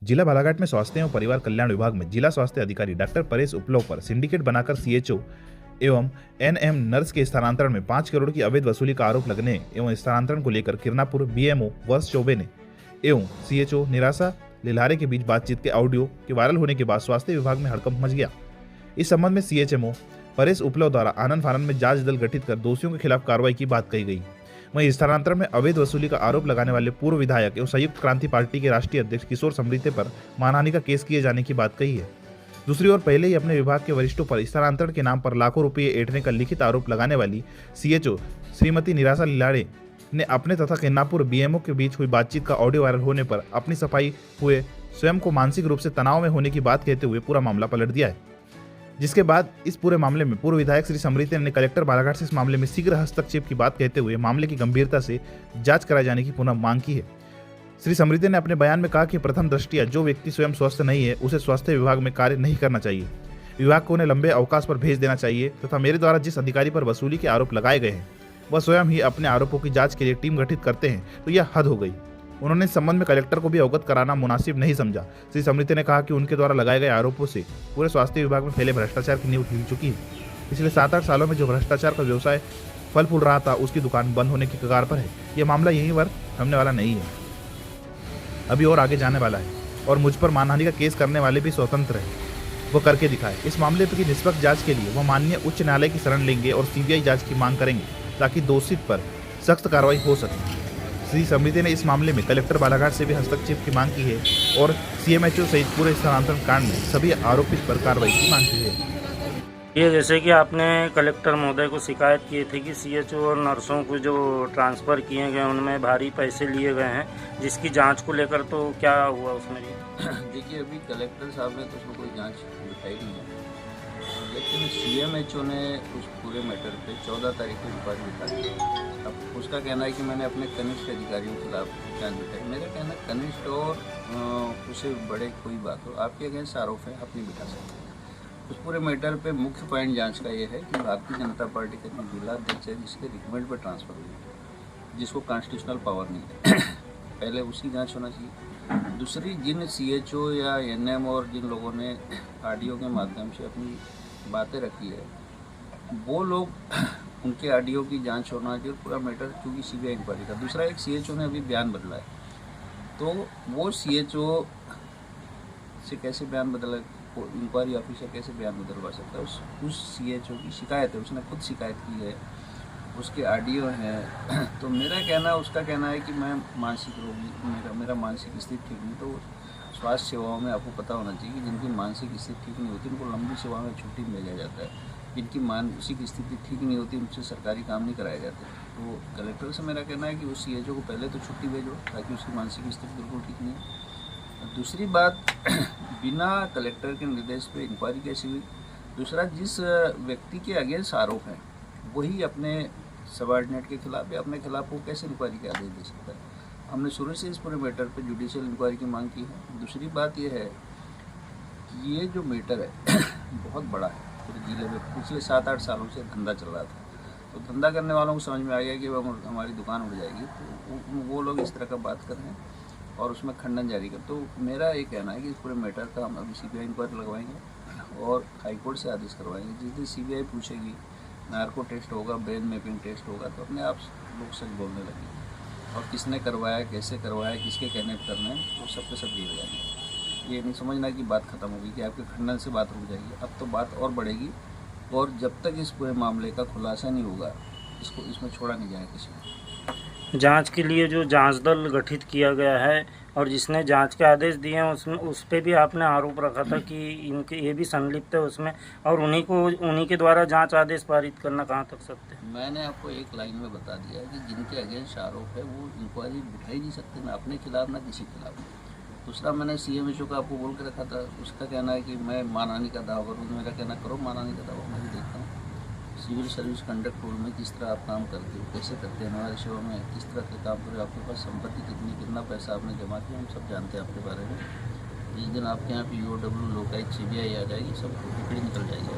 जिला बालाघाट में स्वास्थ्य एवं परिवार कल्याण विभाग में जिला स्वास्थ्य अधिकारी डॉक्टर परेश उपलव पर सिंडिकेट बनाकर सीएचओ एवं एनएम नर्स के स्थानांतरण में 5 करोड़ की अवैध वसूली का आरोप लगने एवं स्थानांतरण को लेकर किरनापुर बीएमओ वर्ष चौबे ने एवं सीएचओ निराशा लिल्हारे के बीच बातचीत के ऑडियो के वायरल होने के बाद स्वास्थ्य विभाग में हड़कंप मच गया। इस संबंध में सीएचएमओ परेश उपलव द्वारा आनंद फानंद में जांच दल गठित कर दोषियों के खिलाफ कार्रवाई की बात कही गई। वहीं स्थानांतरण में अवैध वसूली का आरोप लगाने वाले पूर्व विधायक एवं संयुक्त क्रांति पार्टी के राष्ट्रीय अध्यक्ष किशोर समृद्धि पर मानहानि का केस किए जाने की बात कही है। दूसरी ओर पहले ही अपने विभाग के वरिष्ठों पर स्थानांतरण के नाम पर लाखों रुपये ऐंठने का लिखित आरोप लगाने वाली सीएचओ श्रीमती निराशा लिल्हारे ने अपने तथा किरनापुर बीएमओ के बीच हुई बातचीत का ऑडियो वायरल होने पर अपनी सफाई हुए स्वयं को मानसिक रूप से तनाव में होने की बात कहते हुए पूरा मामला पलट दिया है। जिसके बाद इस पूरे मामले में पूर्व विधायक श्री समृद्धि ने कलेक्टर बालाघाट से इस मामले में शीघ्र हस्तक्षेप की बात कहते हुए मामले की गंभीरता से जांच कराए जाने की पुनः मांग की है। श्री समृद्धि ने अपने बयान में कहा कि प्रथम दृष्टया जो व्यक्ति स्वयं स्वस्थ नहीं है उसे स्वास्थ्य विभाग में कार्य नहीं करना चाहिए। विभाग को उन्हें लंबे अवकाश पर भेज देना चाहिए तथा मेरे द्वारा जिस अधिकारी पर वसूली के आरोप लगाए गए हैं वह स्वयं ही अपने आरोपों की जांच के लिए टीम गठित करते हैं तो यह हद हो गई। उन्होंने इस संबंध में कलेक्टर को भी अवगत कराना मुनासिब नहीं समझा। श्री समृद्धि ने कहा कि उनके द्वारा लगाए गए आरोपों से पूरे स्वास्थ्य विभाग में फैले भ्रष्टाचार की नींव हिल चुकी है। पिछले 7-8 सालों में जो भ्रष्टाचार का व्यवसाय फल फूल रहा था उसकी दुकान बंद होने की कगार पर है। यह मामला यहीं पर थमने वाला नहीं है, अभी और आगे जाने वाला है और मुझ पर मानहानि का केस करने वाले भी स्वतंत्र है, वो करके दिखाए। इस मामले की निष्पक्ष जांच के लिए वह माननीय उच्च न्यायालय की शरण लेंगे और सीबीआई जांच की मांग करेंगे ताकि दोषित पर सख्त कार्रवाई हो सके। श्री समृद्धि ने इस मामले में कलेक्टर बालाघाट से भी हस्तक्षेप की मांग की है और सीएमएचओ सहित पूरे स्थानांतरण कांड में सभी आरोपित पर कार्रवाई की मांग की है। ये जैसे कि आपने कलेक्टर महोदय को शिकायत की थी कि सीएचओ और नर्सों को जो ट्रांसफ़र किए गए उनमें भारी पैसे लिए गए हैं, जिसकी जांच को लेकर तो क्या हुआ उसमें? देखिए, अभी कलेक्टर साहब ने तो उसमें कोई जांच दिखाई नहीं है, लेकिन सीएमएचओ ने उस पूरे मैटर पे 14 तारीख को इंक्वायरी बिठाई। अब उसका कहना है कि मैंने अपने कनिष्ठ अधिकारियों के खिलाफ जांच बिठाई। मेरा कहना कनिष्ठ और उसे बड़े कोई बात हो, आपके अगेंस्ट आरोप है, आप नहीं बिठा सकते। उस पूरे मैटर पे मुख्य पॉइंट जांच का ये है कि भारतीय जनता पार्टी के जिला अध्यक्ष है जिसके रिकमेंड पर ट्रांसफ़र हुई, जिसको कॉन्स्टिट्यूशनल पावर नहीं है, पहले उसकी जांच होना चाहिए। दूसरी, जिन सीएचओ या एनएम और जिन लोगों ने ऑडियो के माध्यम से अपनी बातें रखी है वो लोग उनके ऑडियो की जांच होना चाहिए। पूरा मैटर क्योंकि सीबीआई इंक्वायरी का। दूसरा, एक सीएचओ ने अभी बयान बदला है, तो वो सीएचओ से कैसे बयान बदला, इंक्वायरी ऑफिसर कैसे बयान बदलवा सकता है? उस सीएचओ की शिकायत है, उसने खुद शिकायत की है, उसके ऑडियो हैं। तो मेरा कहना, उसका कहना है कि मैं मानसिक रोगी, मेरा मानसिक स्थिति ठीक नहीं। तो स्वास्थ्य सेवाओं में आपको पता होना चाहिए कि जिनकी मानसिक स्थिति ठीक नहीं होती उनको लंबी सेवा में छुट्टी में भेजा जाता है। जिनकी मानसिक स्थिति ठीक नहीं होती उनसे सरकारी काम नहीं कराए जाते। तो कलेक्टर से मेरा कहना है कि उस सीएचओ को पहले तो छुट्टी भेजो ताकि उसकी मानसिक स्थिति बिल्कुल ठीक नहीं है। दूसरी बात, बिना कलेक्टर के निर्देश पे इंक्वायरी कैसी हुई? दूसरा, जिस व्यक्ति के अगेंस्ट आरोप है वही अपने सबऑर्डिनेट के खिलाफ या अपने खिलाफ वो कैसे इंक्वायरी के आदेश दे सकता है? हमने शुरू से इस पूरे मैटर पे जुडिशियल इंक्वायरी की मांग की है। दूसरी बात ये है कि ये जो मैटर है बहुत बड़ा है, पूरे जिले में पिछले 7-8 सालों से धंधा चल रहा था। तो धंधा करने वालों को समझ में आ गया कि हमारी दुकान उड़ जाएगी, तो वो लोग इस तरह का बात कर रहे हैं और उसमें खंडन जारी कर। तो मेरा ये कहना है कि इस पूरे मैटर का हम अभी सीबीआई इंक्वायरी लगवाएंगे और हाईकोर्ट से आदेश करवाएंगे। जिस दिन सीबीआई पूछेगी, नार्को टेस्ट होगा, ब्रेन मैपिंग टेस्ट होगा, तो अपने आप लोग सच बोलने लगेंगे और किसने करवाया, कैसे करवाया, किसके कहने पर करना है, वो सब के सब गिर जाएंगे। ये नहीं समझना कि बात खत्म होगी, कि आपके खंडन से बात रुक जाएगी। अब तो बात और बढ़ेगी और जब तक इस पूरे मामले का खुलासा नहीं होगा इसमें छोड़ा नहीं जाएगा किसी को। जांच के लिए जो जांच दल गठित किया गया है और जिसने जांच के आदेश दिए हैं उसमें उस पर भी आपने आरोप रखा था कि इनके ये भी संलिप्त है उसमें, और उन्हीं के द्वारा जांच आदेश पारित करना कहाँ तक सत्य है? मैंने आपको एक लाइन में बता दिया कि जिनके अगेंस्ट आरोप है वो इंक्वायरी बिठा ही नहीं सकते, ना अपने खिलाफ ना किसी खिलाफ। दूसरा, मैंने सीएमएचओ का आपको बोल के रखा था, उसका कहना है कि मैं मानहानि का दावा करूँ। मेरा कहना, करो मानहानि का दावा, मैं भी देखता हूँ सिविल सर्विस कंडक्ट रूल में किस तरह आप काम करते हो, कैसे करते हैं, हमारे सेवा में किस तरह के काम करो, आपके पास संपत्ति कितनी, कितना पैसा आपने जमा किया, हम सब जानते हैं आपके बारे में। जिस दिन आपके यहाँ पे ईओडब्ल्यू लोकायुक्त सीबीआई आ जाएगी, सब टिकड़ी निकल जाएगी।